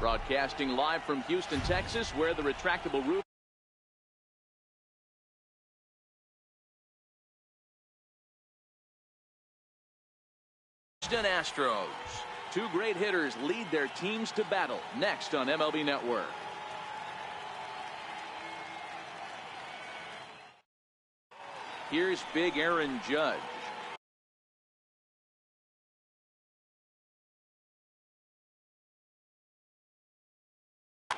Broadcasting live from Houston, Texas, where the retractable roof Houston Astros. Two great hitters lead their teams to battle next on MLB Network. Here's big Aaron Judge.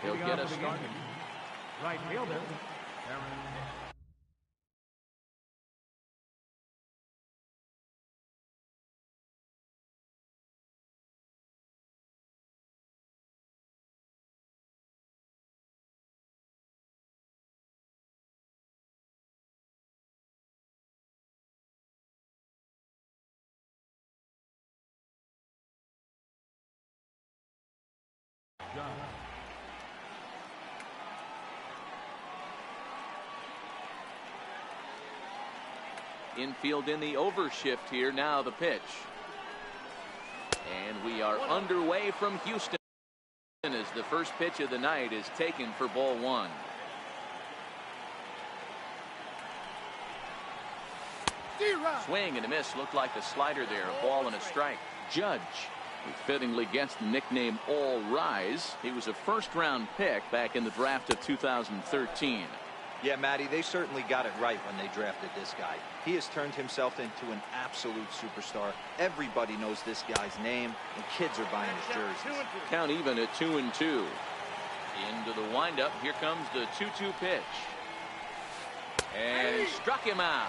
He'll get us started. Right fielder, Aaron. Infield in the overshift here. Now the pitch. And we are underway from Houston as the first pitch of the night is taken for ball one. Swing and a miss. Looked like a slider there. A ball and a strike. Judge, who fittingly gets the nickname All Rise. He was a first-round pick back in the draft of 2013. Yeah, Matty, they certainly got it right when they drafted this guy. He has turned himself into an absolute superstar. Everybody knows this guy's name, and kids are buying his jerseys. Count even at 2-2. Into the windup. Here comes the 2-2 pitch. And struck him out.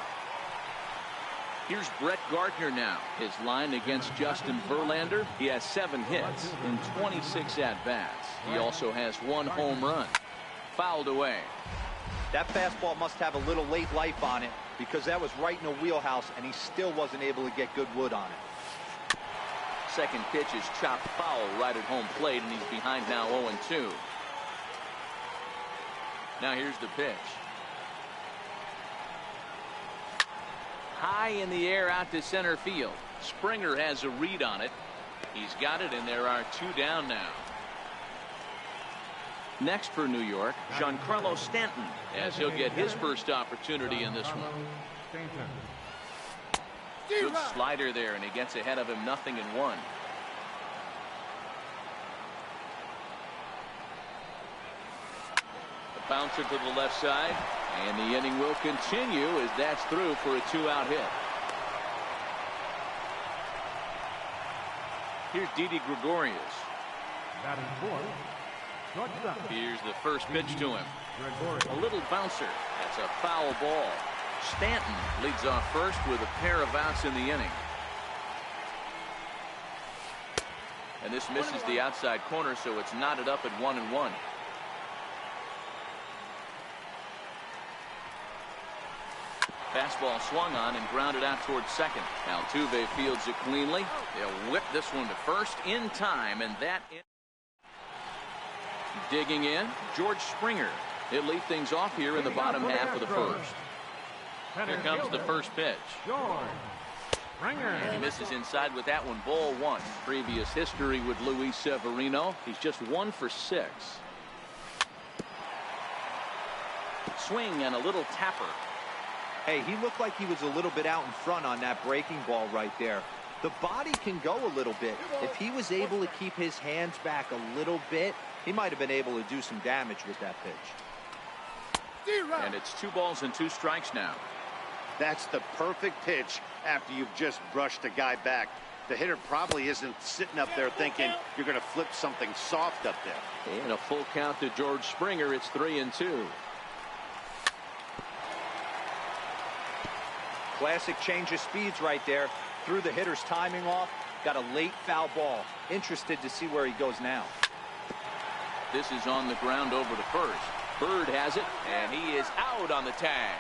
Here's Brett Gardner now. His line against Justin Verlander. He has 7 hits in 26 at-bats. He also has 1 home run. Fouled away. That fastball must have a little late life on it because that was right in the wheelhouse, and he still wasn't able to get good wood on it. Second pitch is chopped foul right at home plate, and he's behind now 0-2. Now here's the pitch. High in the air out to center field. Springer has a read on it. He's got it, and there are 2 down now. Next for New York, Giancarlo Stanton, as he'll get his first opportunity in this one. Good slider there, and he gets ahead of him 0-1. A bouncer to the left side, and the inning will continue as that's through for a 2-out hit. Here's Didi Gregorius. Batting fourth. Here's the first pitch to him. A little bouncer. That's a foul ball. Stanton leads off first with a pair of outs in the inning. And this misses the outside corner, so it's knotted up at 1-1. Fastball swung on and grounded out towards second. Altuve fields it cleanly. They'll whip this one to first in time, and that digging in, George Springer. He'll lead things off here in the bottom half of the first. Here comes the first pitch. And he misses inside with that one. Ball 1. Previous history with Luis Severino. He's just 1 for 6. Swing and a little tapper. Hey, he looked like he was a little bit out in front on that breaking ball right there. The body can go a little bit. If he was able to keep his hands back a little bit, he might have been able to do some damage with that pitch. And it's 2 balls and 2 strikes now. That's the perfect pitch after you've just brushed a guy back. The hitter probably isn't sitting up there thinking you're going to flip something soft up there. And a full count to George Springer. It's 3-2. Classic change of speeds right there. Threw the hitter's timing off. Got a late foul ball. Interested to see where he goes now. This is on the ground over to first. Bird has it, and he is out on the tag.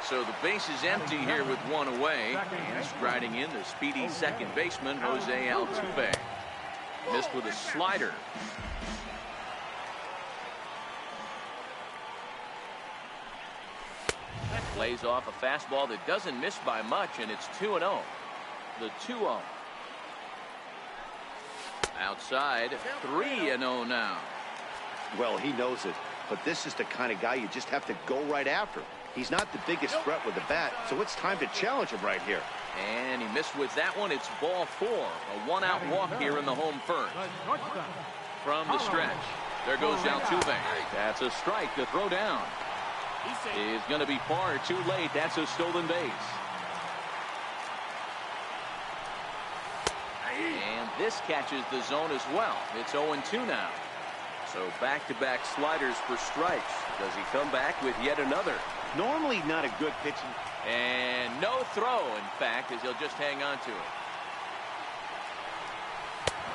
So the base is empty here with 1 away. And striding in the speedy second baseman, Jose Altuve. Missed with a slider. Lays off a fastball that doesn't miss by much, and it's 2-0. The 2-0. Outside, 3-0 now. Well, he knows it, but this is the kind of guy you just have to go right after. He's not the biggest threat with the bat, so it's time to challenge him right here. And he missed with that one. It's ball 4. A one-out walk here in the home first. From the stretch, there goes Altuve. That's a strike to throw down. He's going to be far too late. That's a stolen base. And this catches the zone as well. It's 0-2 now. So back-to-back sliders for strikes. Does he come back with yet another? Normally not a good pitching. And no throw, in fact, as he'll just hang on to it.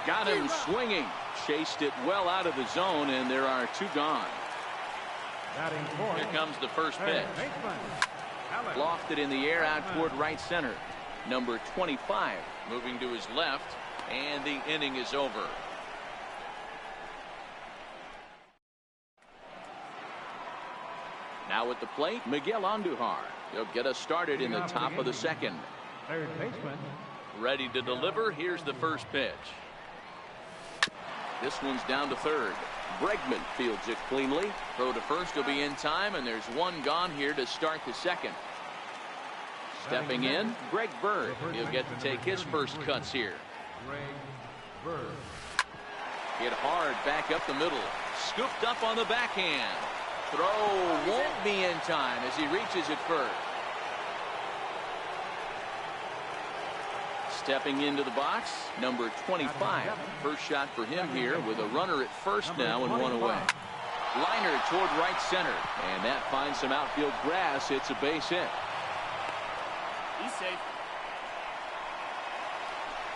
Got him swinging. Chased it well out of the zone, and there are 2 gone. Here comes the first pitch. Lofted in the air out toward right center. Number 25 moving to his left, and the inning is over. Now at the plate, Miguel Andujar. He'll get us started in the top of the second. Third baseman. Ready to deliver. Here's the first pitch. This one's down to third. Bregman fields it cleanly. Throw to first will be in time, and there's 1 gone here to start the second. Stepping in, Greg Bird. He'll get to take his first cuts here. Greg Bird. Hit hard back up the middle. Scooped up on the backhand. Throw won't be in time as he reaches it first. Stepping into the box, number 25. First shot for him here with a runner at first now and 1 away. Liner toward right center, and that finds some outfield grass. It's a base hit. He's safe.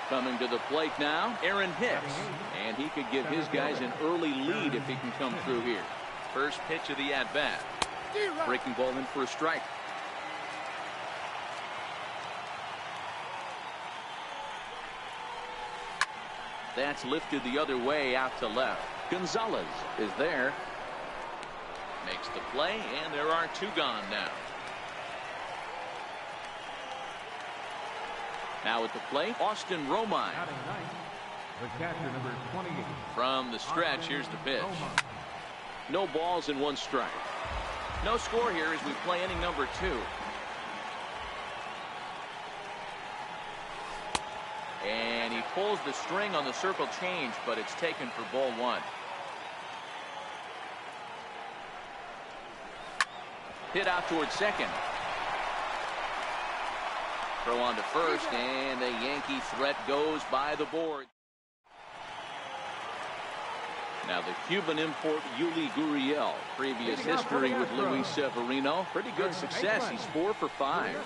Coming to the plate now, Aaron Hicks, and he could give his guys an early lead if he can come through here. First pitch of the at-bat. Breaking ball in for a strike. That's lifted the other way out to left. Gonzalez is there. Makes the play, and there are 2 gone now. Now at the plate, Austin Romine. The catcher, number 28. From the stretch, here's the pitch. No balls and 1 strike. No score here as we play inning number 2. And he pulls the string on the circle change, but it's taken for ball 1. Hit out towards second. Throw on to first, and the Yankee threat goes by the board. Now the Cuban import Yuli Gurriel. Previous history with Luis Severino. Pretty good success. He's 4 for 5.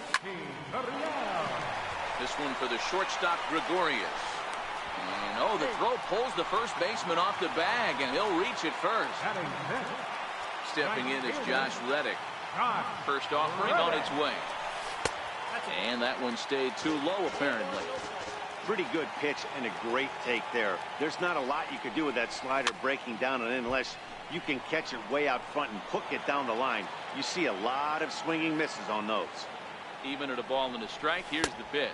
This one for the shortstop Gregorius. And the throw pulls the first baseman off the bag, and he'll reach it first. Stepping in is Josh Reddick. First offering on its way. And that one stayed too low apparently. Pretty good pitch and a great take there. There's not a lot you could do with that slider breaking down and in unless you can catch it way out front and hook it down the line. You see a lot of swinging misses on those. Even at a ball and a strike, here's the pitch.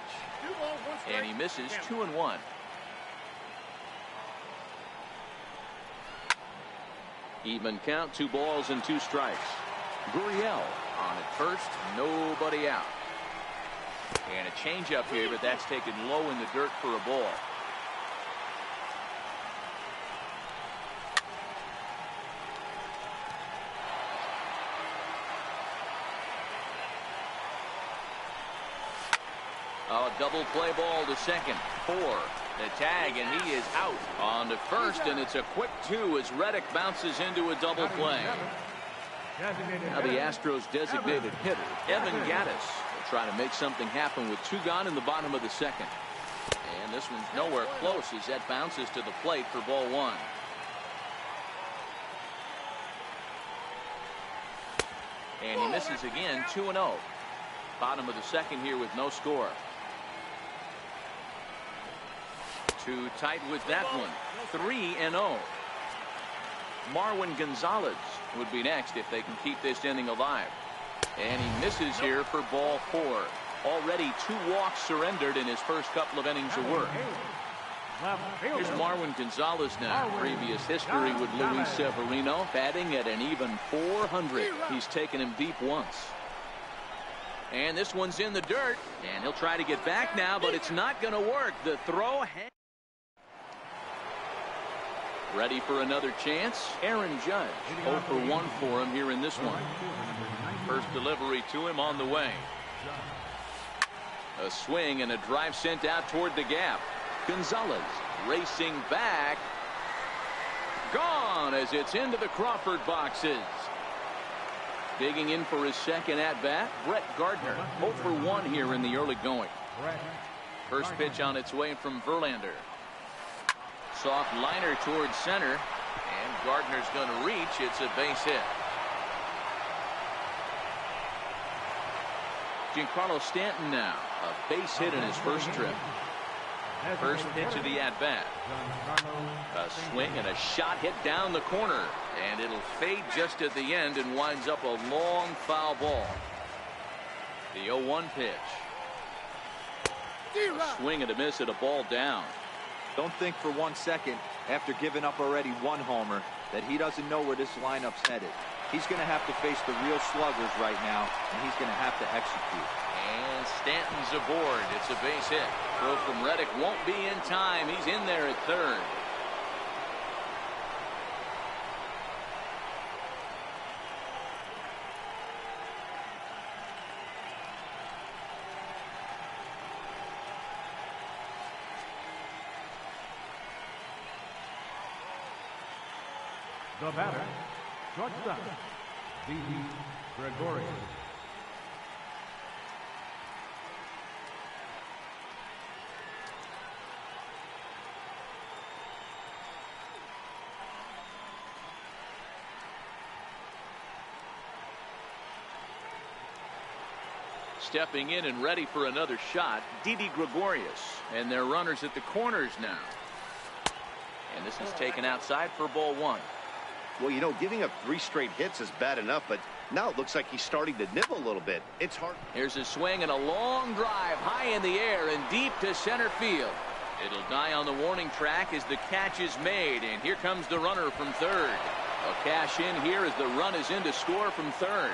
And he misses 2-1. Even count, 2 balls and 2 strikes. Gurriel on at first, nobody out. And a changeup here, but that's taken low in the dirt for a ball. A double play ball to second. 4. The tag, and he is out. On to first, and it's a quick 2 as Reddick bounces into a double play. Now the Astros designated hitter, Evan Gattis, will try to make something happen with 2 gone in the bottom of the second. And this one's nowhere close as that bounces to the plate for ball 1. And he misses again, 2-0. Bottom of the second here with no score. Too tight with that one. 3-0. Marwin Gonzalez would be next if they can keep this inning alive. And he misses here for ball 4. Already 2 walks surrendered in his first couple of innings of work. Left Here's fielder. Marwin Gonzalez now. Previous history with Luis Severino, batting at an even 400. He's taken him deep once. And this one's in the dirt, and he'll try to get back now, but it's not going to work. The throw. Ready for another chance. Aaron Judge, 0 for 1 for him here in this one. First delivery to him on the way. A swing and a drive sent out toward the gap. Gonzalez racing back. Gone as it's into the Crawford boxes. Digging in for his second at-bat, Brett Gardner, 0 for 1 here in the early going. First pitch on its way from Verlander. Soft liner towards center, and Gardner's going to reach. It's a base hit. Giancarlo Stanton now, a base hit in his first trip. First pitch of the at-bat. A swing and a shot hit down the corner, and it'll fade just at the end and winds up a long foul ball. The 0-1 pitch. A swing and a miss at a ball down. Don't think for 1 second, after giving up already 1 homer, that he doesn't know where this lineup's headed. He's going to have to face the real sluggers right now, and he's going to have to execute. And Stanton's aboard. It's a base hit. Throw from Reddick won't be in time. He's in there at third. The batter, shortstop, Didi Gregorius. Stepping in and ready for another shot, Didi Gregorius. And they're runners at the corners now. And this is taken outside for ball 1. Well, you know, giving up 3 straight hits is bad enough, but now it looks like he's starting to nibble a little bit. It's hard. Here's a swing and a long drive high in the air and deep to center field. It'll die on the warning track as the catch is made, and here comes the runner from third. A cash in here as the run is in to score from third.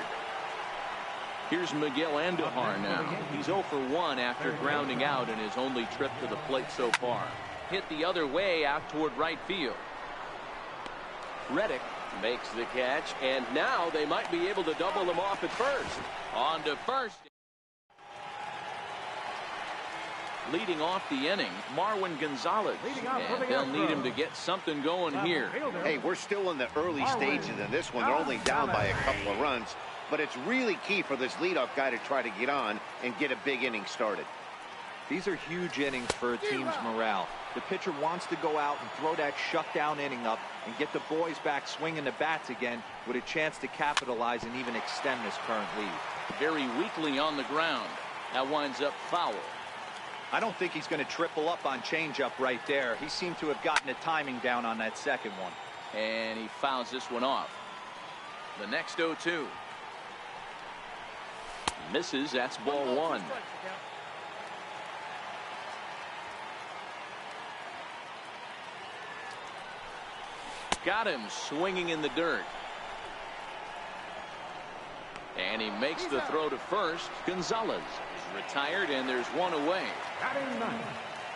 Here's Miguel Andujar now. He's 0 for 1 after grounding out in his only trip to the plate so far. Hit the other way out toward right field. Reddick makes the catch, and now they might be able to double him off at first. On to first. Leading off the inning, Marwin Gonzalez. And they'll need him to get something going here. Hey, we're still in the early stages in this one. They're only down by a couple of runs, but it's really key for this leadoff guy to try to get on and get a big inning started. These are huge innings for a team's morale. The pitcher wants to go out and throw that shutdown inning up and get the boys back swinging the bats again with a chance to capitalize and even extend this current lead. Very weakly on the ground. That winds up foul. I don't think he's going to triple up on changeup right there. He seemed to have gotten the timing down on that second one. And he fouls this one off. The next 0-2. Misses. That's ball 1. Got him swinging in the dirt. And he makes the throw to first. Gonzalez is retired, and there's one away.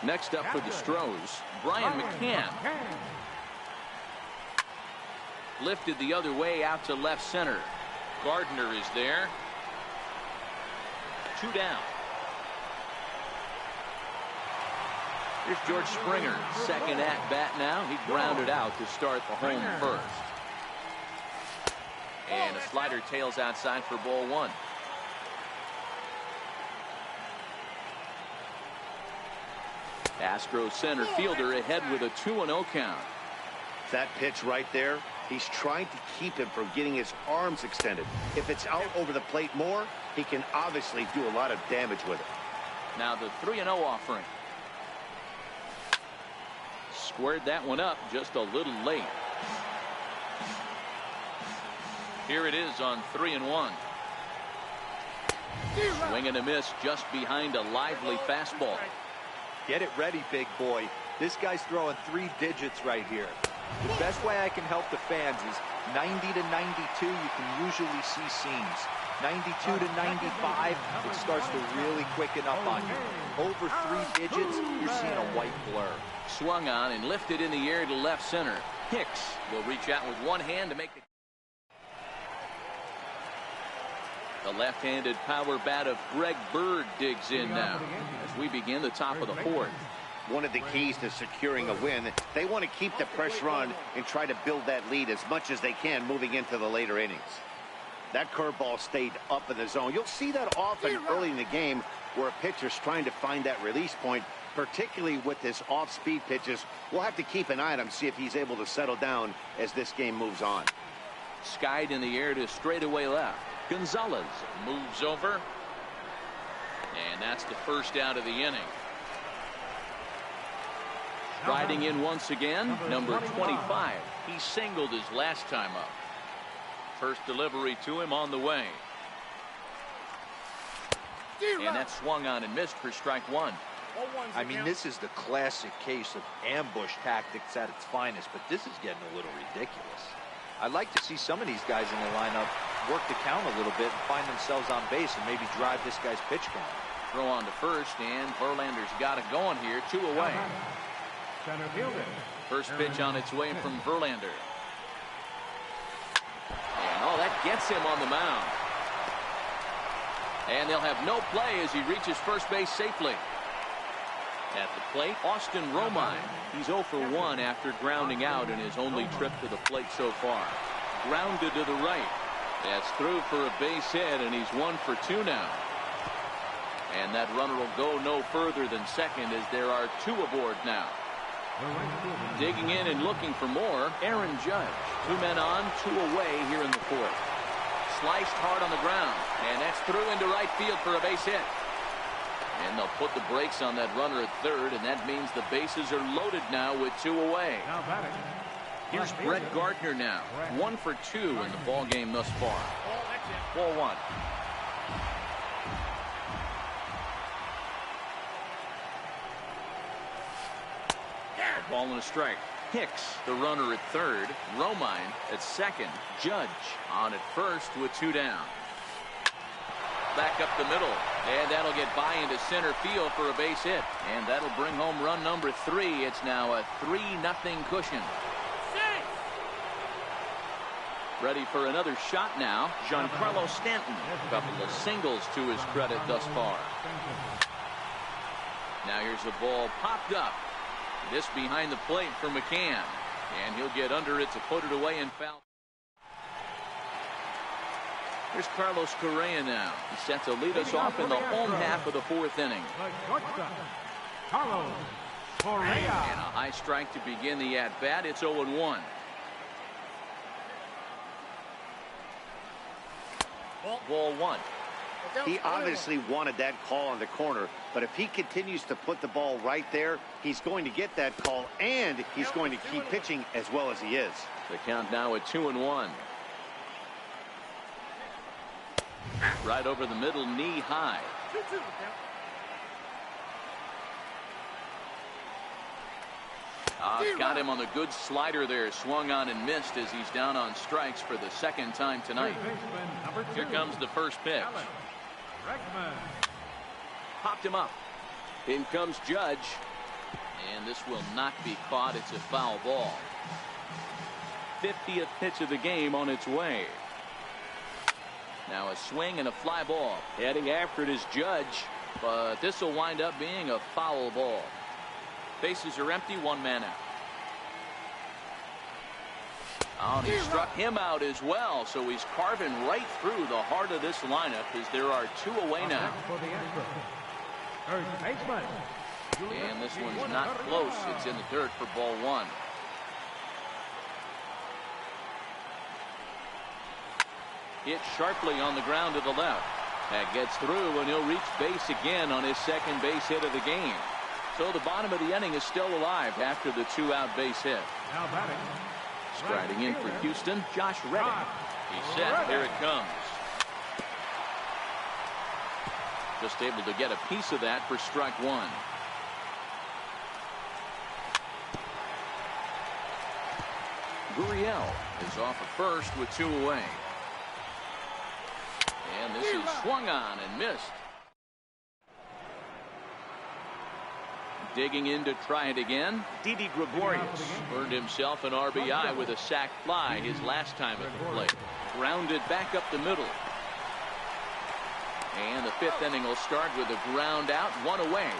Next up for the Stros, Brian McCann. Lifted the other way out to left center. Gardner is there. 2 down. Here's George Springer, second at bat now. He grounded out to start the home first. And a slider tails outside for ball 1. Astros center fielder ahead with a 2-0 count. That pitch right there, he's trying to keep him from getting his arms extended. If it's out over the plate more, he can obviously do a lot of damage with it. Now the 3-0 offering. Squared that one up just a little late. Here it is on 3-1. Swing and a miss just behind a lively fastball. Get it ready, big boy. This guy's throwing 3 digits right here. The best way I can help the fans is 90 to 92, you can usually see seams. 92 to 95, it starts to really quicken up on you. Over 3 digits, you're seeing a white blur. Swung on and lifted in the air to left center. Hicks will reach out with one hand to make the left-handed power bat of Greg Bird digs in now as we begin the top of the 4th. One of the keys to securing a win, they want to keep the pressure on and try to build that lead as much as they can moving into the later innings. That curveball stayed up in the zone. You'll see that often early in the game where a pitcher's trying to find that release point, particularly with his off-speed pitches. We'll have to keep an eye on him, see if he's able to settle down as this game moves on. Skied in the air to straightaway left. Gonzalez moves over, and that's the first out of the inning. Riding in once again, number 25. He singled his last time up. First delivery to him on the way. And that swung on and missed for strike 1. I mean, this is the classic case of ambush tactics at its finest, but this is getting a little ridiculous. I'd like to see some of these guys in the lineup work the count a little bit and find themselves on base and maybe drive this guy's pitch count. Throw on to first, and Verlander's got it going here, 2 away. Center fielder. First pitch on its way from Verlander. And that gets him on the mound. And they'll have no play as he reaches first base safely. At the plate, Austin Romine. He's 0 for 1 after grounding out in his only trip to the plate so far. Grounded to the right. That's through for a base hit, and he's 1 for 2 now. And that runner will go no further than second as there are 2 aboard now. Digging in and looking for more, Aaron Judge. 2 men on, 2 away here in the 4th. Sliced hard on the ground, and that's through into right field for a base hit. And they'll put the brakes on that runner at third, and that means the bases are loaded now with 2 away. Here's Brett Gardner now, 1 for 2 in the ball game thus far. Ball 1. A ball and a strike. Hicks, the runner at third. Romine at second. Judge on at first with 2 down. Back up the middle, and that'll get by into center field for a base hit, and that'll bring home run number 3. It's now a 3-0 cushion. Ready for another shot now, Giancarlo Stanton. A couple of singles to his credit thus far. Now here's a ball popped up. This behind the plate for McCann, and he'll get under it to put it away and foul. Here's Carlos Correa now. He's set to lead us off in the home half of the 4th inning. Carlos Correa. And a high strike to begin the at-bat. It's 0-1. Ball 1. He obviously wanted that call on the corner, but if he continues to put the ball right there, he's going to get that call, and he's going to keep pitching as well as he is. The count now at 2-1. Right over the middle, knee high. Got him on the good slider there. Swung on and missed as he's down on strikes for the 2nd time tonight. Here comes the first pitch. Popped him up. In comes Judge. And this will not be caught. It's a foul ball. 50th pitch of the game on its way. Now a swing and a fly ball. Heading after it is Judge, but this will wind up being a foul ball. Bases are empty, 1 man out. Oh, and he struck him out as well, so he's carving right through the heart of this lineup as there are 2 away now. And this one's not close. It's in the dirt for ball 1. Hit sharply on the ground to the left. That gets through, and he'll reach base again on his 2nd base hit of the game. So the bottom of the inning is still alive after the 2-out base hit. Now batting. Striding in for Houston, Josh Reddick. He's set. Here it comes. Just able to get a piece of that for strike 1. Gurriel is off at first with 2 away. And this is swung on and missed. Digging in to try it again. Didi Gregorius earned himself an RBI with a sac fly his last time at the plate. Grounded back up the middle. And the 5th inning will start with a ground out, 1 away.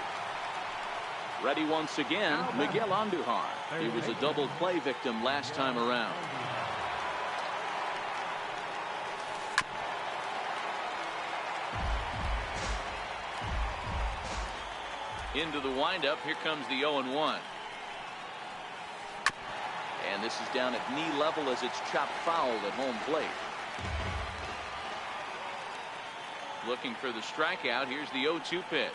Ready once again, Miguel Andujar. He was a double play victim last time around. Into the windup. Here comes the 0-1. And this is down at knee level as it's chopped foul at home plate. Looking for the strikeout. Here's the 0-2 pitch.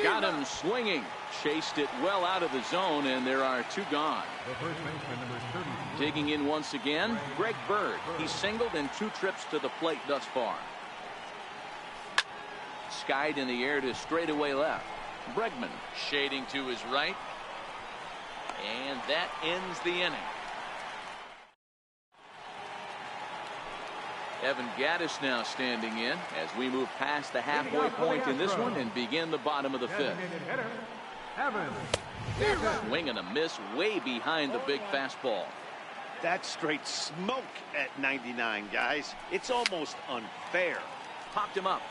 Got him swinging. Chased it well out of the zone, and there are 2 gone. Digging in once again, Greg Bird. He's singled in 2 trips to the plate thus far. Skied in the air to straightaway left. Bregman shading to his right. And that ends the inning. Evan Gattis now standing in as we move past the halfway point in this one and begin the bottom of the 5th. Swing and a miss way behind the big fastball. That's straight smoke at 99, guys. It's almost unfair. Popped him up.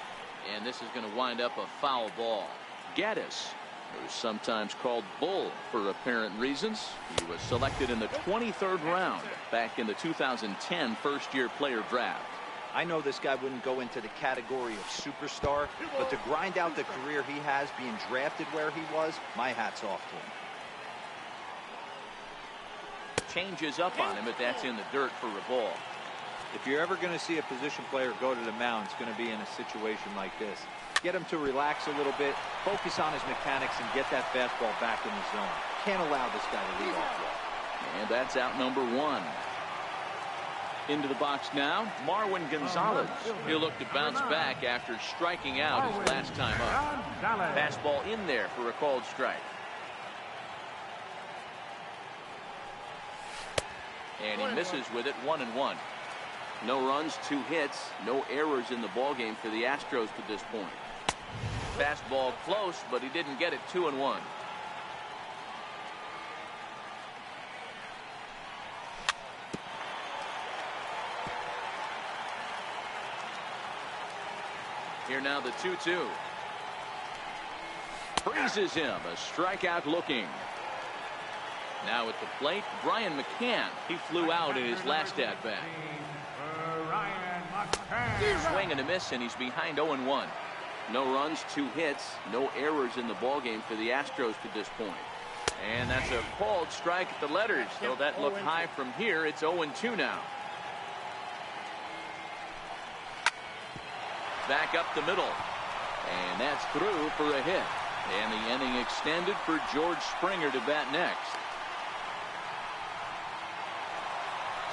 And this is going to wind up a foul ball. Gattis, who's sometimes called Bull for apparent reasons. He was selected in the 23rd round back in the 2010 first-year player draft. I know this guy wouldn't go into the category of superstar, but to grind out the career he has being drafted where he was, my hat's off to him. Changes up on him, but that's in the dirt for a ball. If you're ever going to see a position player go to the mound, it's going to be in a situation like this. Get him to relax a little bit, focus on his mechanics, and get that fastball back in the zone. Can't allow this guy to lead off well. And that's out number 1. Into the box now, Marwin Gonzalez. He'll look to bounce back after striking out his last time up. Fastball in there for a called strike. And he misses with it, 1-1. No runs, 2 hits, no errors in the ballgame for the Astros to this point. Fastball close, but he didn't get it. 2-1. Here now the 2-2. Freezes him, a strikeout looking. Now at the plate, Brian McCann. He flew out in his last at-bat. Swing and a miss, and he's behind 0-1. No runs, 2 hits, no errors in the ballgame for the Astros to this point. And that's a called strike at the letters. Though that looked high from here, it's 0-2 now. Back up the middle. And that's through for a hit. And the inning extended for George Springer to bat next.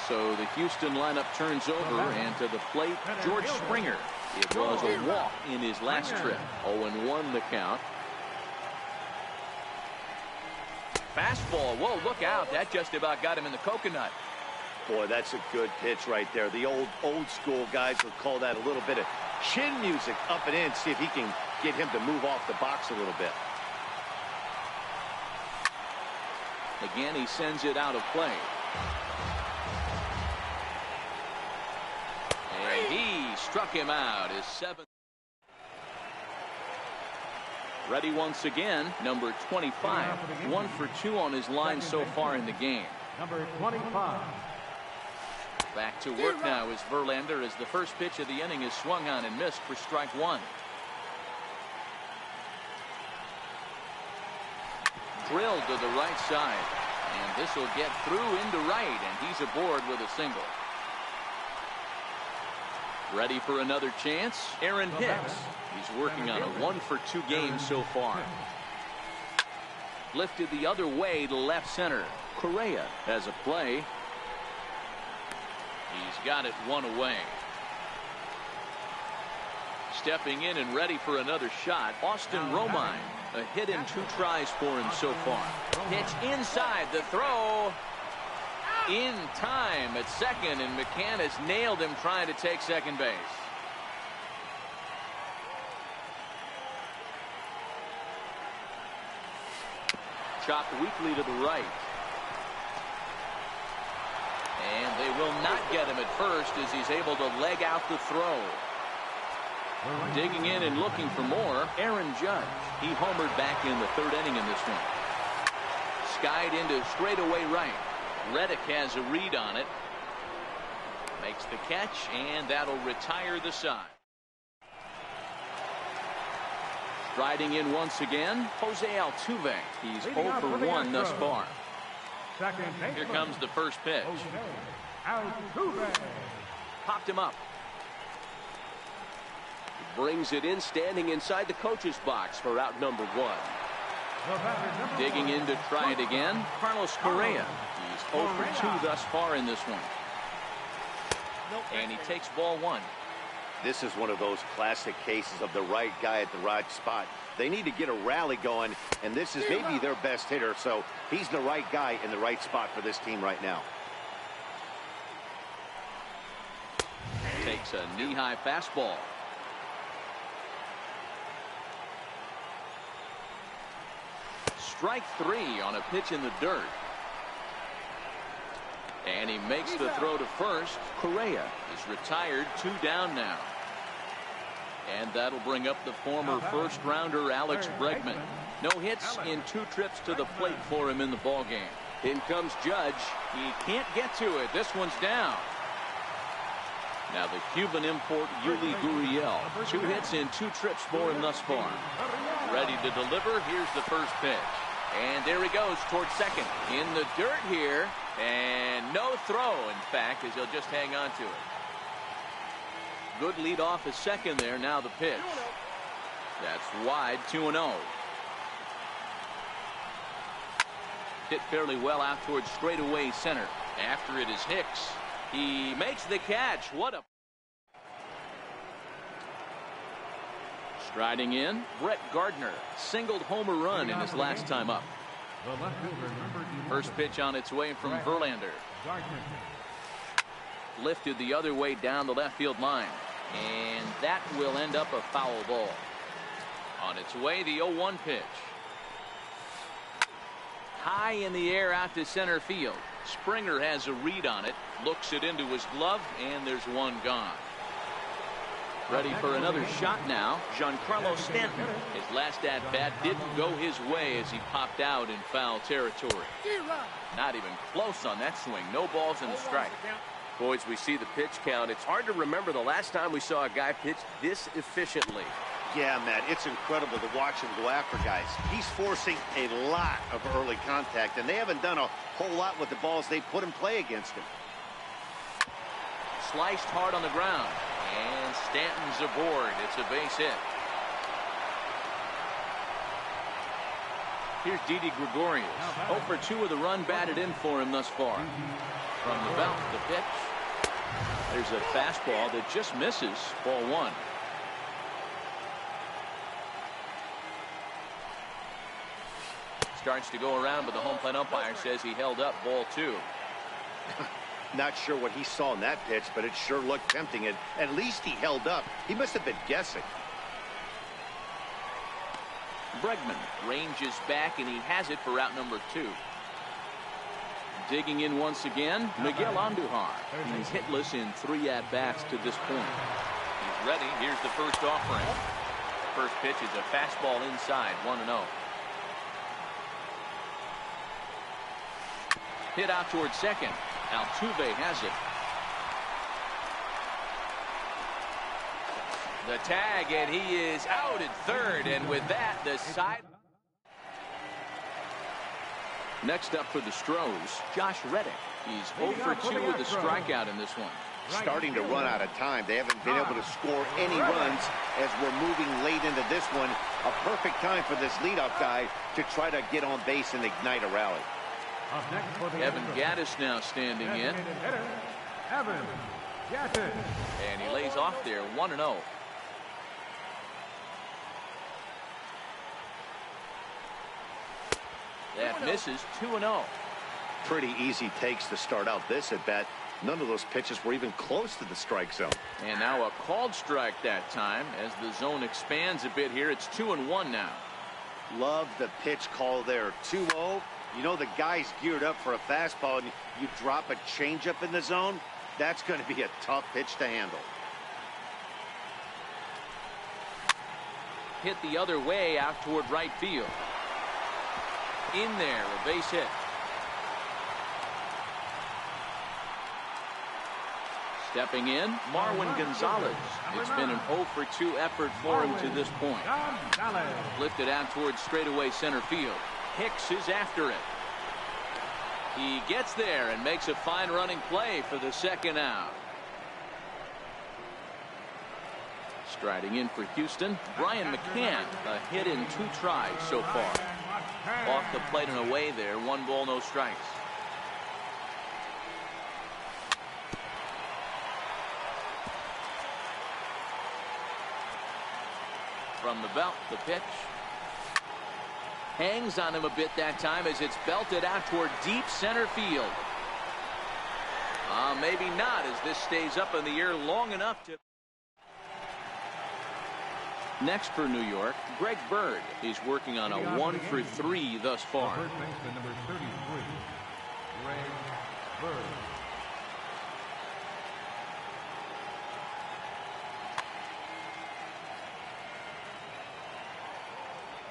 So the Houston lineup turns over, and to the plate, George Springer. It was a walk in his last trip. 0-1 the count. Fastball. Whoa, look out. That just about got him in the coconut. Boy, that's a good pitch right there. The old school guys would call that a little bit of chin music up and in. See if he can get him to move off the box a little bit. Again, he sends it out of play. And he struck him out. His 7th. Ready once again, number 25. 1 for 2 on his line so far in the game. Number 25. Back to work now is Verlander as the first pitch of the inning is swung on and missed for strike 1. Drilled to the right side. And this will get through into right, and he's aboard with a single. Ready for another chance? Aaron Hicks. He's working on a 1 for 2 game so far. Lifted the other way to left center. Correa has a play. He's got it 1 away. Stepping in and ready for another shot, Austin Romine. A hit in 2 tries for him so far. Pitch inside, the throw. in time at second, and McCann has nailed him trying to take second base. Chopped weakly to the right. And they will not get him at first as he's able to leg out the throw. Digging in and looking for more, Aaron Judge. He homered back in the third inning in this one. Skied into straightaway right. Reddick has a read on it. Makes the catch, and that'll retire the side. Striding in once again, Jose Altuve. He's 0 for 1 thus far. Here comes the first pitch. Popped him up. Brings it in, standing inside the coach's box for out number 1. Digging in to try it again, Carlos Correa. He's 0 for 2 thus far in this one. And he takes ball 1. This is one of those classic cases of the right guy at the right spot. They need to get a rally going, and this is maybe their best hitter, so he's the right guy in the right spot for this team right now. Takes a knee-high fastball. Strike 3 on a pitch in the dirt. And he makes the throw to first. Correa is retired, 2 down now. And that'll bring up the former first-rounder Alex Bregman. No hits in 2 trips to the plate for him in the ballgame. In comes Judge. He can't get to it. This one's down. Now the Cuban import Yuli Gurriel. 2 hits in 2 trips for him thus far. Ready to deliver. Here's the first pitch. And there he goes towards second. In the dirt here. And no throw, in fact, as he'll just hang on to it. Good lead off at second there. Now the pitch. That's wide, 2-0. Hit fairly well out towards straightaway center. After it is Hicks. He makes the catch. What a... Striding in, Brett Gardner. Singled homer run in his last time up. First pitch on its way from Verlander. Lifted the other way down the left field line. And that will end up a foul ball. On its way, the 0-1 pitch. High in the air out to center field. Springer has a read on it. Looks it into his glove, and there's one gone. Ready for another shot now, Giancarlo Stanton. His last at-bat didn't go his way as he popped out in foul territory. Not even close on that swing. No balls and a strike. Boys, we see the pitch count. It's hard to remember the last time we saw a guy pitch this efficiently. Yeah, Matt, it's incredible to watch him go after guys. He's forcing a lot of early contact, and they haven't done a whole lot with the balls they put in play against him. Sliced hard on the ground. And Stanton's aboard. It's a base hit. Here's Didi Gregorius. 0 for 2 with a run batted in for him thus far. From the belt, the pitch. There's a fastball that just misses. Ball 1. Starts to go around, but the home plate umpire says he held up. Ball 2. Not sure what he saw in that pitch, but it sure looked tempting, and at least he held up. He must have been guessing. Bregman ranges back, and he has it for out number 2. Digging in once again, Miguel Andujar. He's hitless in 3 at-bats to this point. He's ready. Here's the first offering. The first pitch is a fastball inside, 1-0. Hit out towards second. Altuve has it. The tag, and he is out at third, and with that, the side. Next up for the Stros, Josh Reddick. He's 0 for 2 with a strikeout in this one. Starting to run out of time. They haven't been able to score any runs as we're moving late into this one. A perfect time for this leadoff guy to try to get on base and ignite a rally. Evan Gattis now standing in. And he lays off there, 1-0. That misses, 2-0. Pretty easy takes to start out this at bat. None of those pitches were even close to the strike zone. And now a called strike that time as the zone expands a bit here. It's 2-1 now. Love the pitch call there. 2-0. You know the guy's geared up for a fastball, and you drop a changeup in the zone. That's going to be a tough pitch to handle. Hit the other way out toward right field. In there, a base hit. Stepping in, Marwin Gonzalez. It's been an 0 for 2 effort for him to this point. Lifted out towards straightaway center field. Hicks is after it. He gets there and makes a fine running play for the second out. Striding in for Houston, Brian McCann. A hit in 2 tries so far. Off the plate and away there. 1 ball, no strikes. From the belt, the pitch. Hangs on him a bit that time as it's belted out toward deep center field. Maybe not, as this stays up in the air long enough to... Next for New York, Greg Bird. He's working on a 1 for 3 thus far. First baseman, number 33, Greg Bird.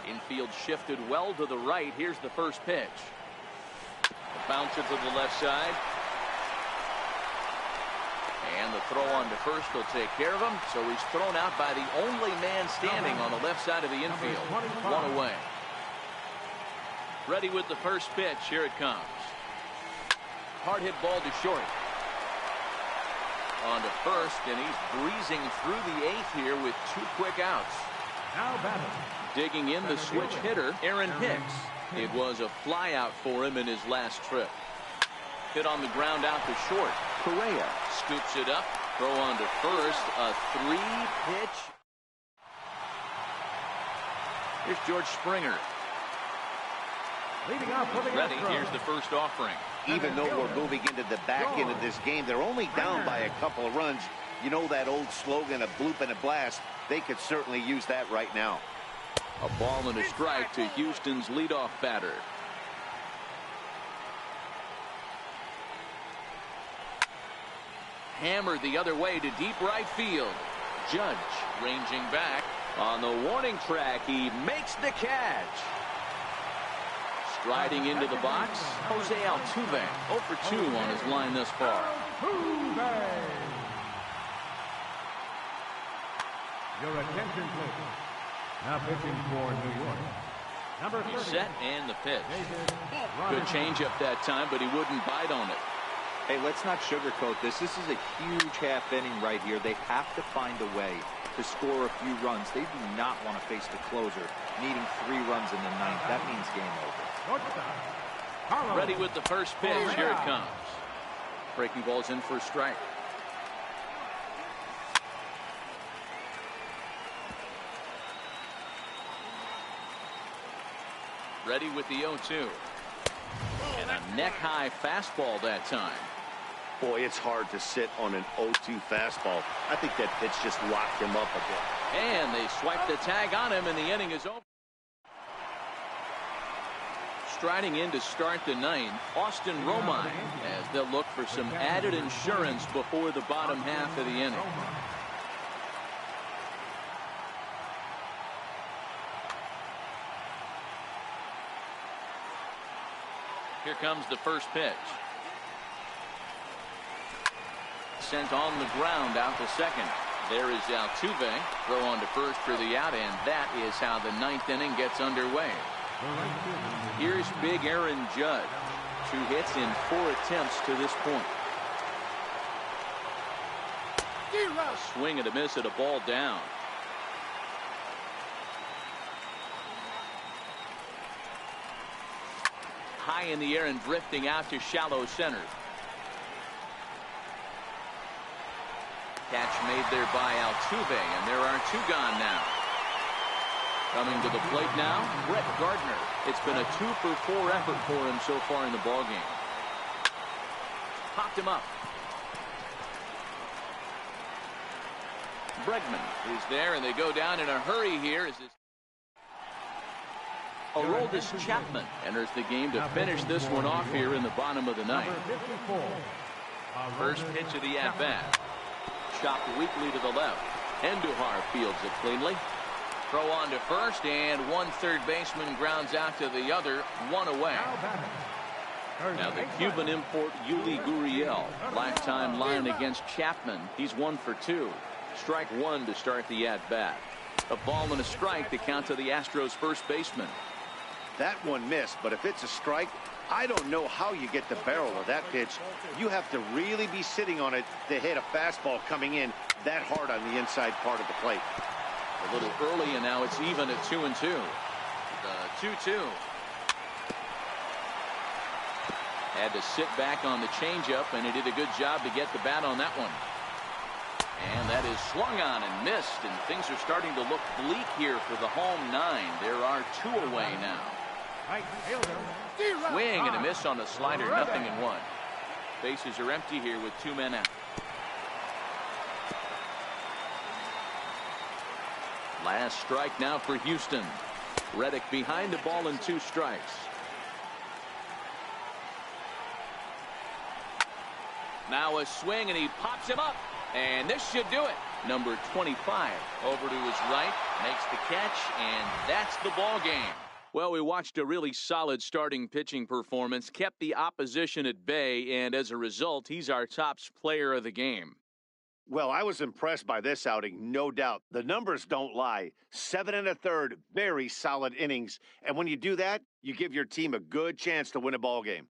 Infield shifted well to the right. Here's the first pitch. A bouncer to the left side. And the throw on to first will take care of him. So he's thrown out by the only man standing on the left side of the infield. 1 away. Ready with the first pitch. Here it comes. Hard hit ball to short. On to first, and he's breezing through the 8th here with 2 quick outs. Now batting. Digging in the switch hitter, Aaron Hicks. It was a fly out for him in his last trip. Hit on the ground out to short. Correa scoops it up. Throw on to first. A 3-pitch. Here's George Springer. Leading off for the Ready. Astros. Here's the first offering. Even though we're moving into the back end of this game, they're only down by a couple of runs. You know that old slogan, a bloop and a blast. They could certainly use that right now. A ball and a strike to Houston's leadoff batter. Hammered the other way to deep right field. Judge ranging back. On the warning track, he makes the catch. Striding into the box, Jose Altuve. 0 for 2 on his line thus far. Altuve. Your attention, please. Now pitching for New York. Number 30. He's set and the pitch. David Good changeup that time, but he wouldn't bite on it. Hey, let's not sugarcoat this. This is a huge half inning right here. They have to find a way to score a few runs. They do not want to face the closer, needing 3 runs in the 9th. That means game over. Ready with the first pitch. Here it comes. Breaking ball's in for a strike. Ready with the 0-2. And a neck-high fastball that time. Boy, it's hard to sit on an 0-2 fastball. I think that pitch just locked him up a bit. And they swipe the tag on him, and the inning is over. Striding in to start the 9th, Austin Romine, as they'll look for some added insurance before the bottom half of the inning. Here comes the first pitch. Sent on the ground out to second. There is Altuve. Throw on to first for the out, and that is how the 9th inning gets underway. Here's big Aaron Judge. 2 hits in 4 attempts to this point. Swing and a miss at a ball down. High in the air and drifting out to shallow center. Catch made there by Altuve, and there are 2 gone now. Coming to the plate now, Brett Gardner. It's been a 2 for 4 effort for him so far in the ballgame. popped him up. Bregman is there, and they go down in a hurry here. As this Aroldis Chapman enters the game to finish this one off here in the bottom of the ninth. First pitch of the at-bat. Chopped weakly to the left. Andujar fields it cleanly. Throw on to first, and one third baseman grounds out to the other, one away. Now the Cuban import Yuli Gurriel, lifetime line against Chapman. He's 1 for 2. Strike one to start the at-bat. A ball and a strike to count to the Astros first baseman. That one missed, but if it's a strike, I don't know how you get the barrel of that pitch. You have to really be sitting on it to hit a fastball coming in that hard on the inside part of the plate. A little early, and now it's even at 2-2. The 2-2. Had to sit back on the changeup, and he did a good job to get the bat on that one. And that is swung on and missed, and things are starting to look bleak here for the home 9. There are 2 away now. Swing and a miss on the slider, 0-1. Bases are empty here with 2 men out. Last strike now for Houston. Reddick behind the ball and 2 strikes. Now a swing, and he pops him up. And this should do it. Number 25 over to his right, makes the catch, and that's the ball game. Well, we watched a really solid starting pitching performance, kept the opposition at bay, and as a result, he's our top player of the game. Well, I was impressed by this outing, no doubt. The numbers don't lie. 7 1/3, very solid innings. And when you do that, you give your team a good chance to win a ball game.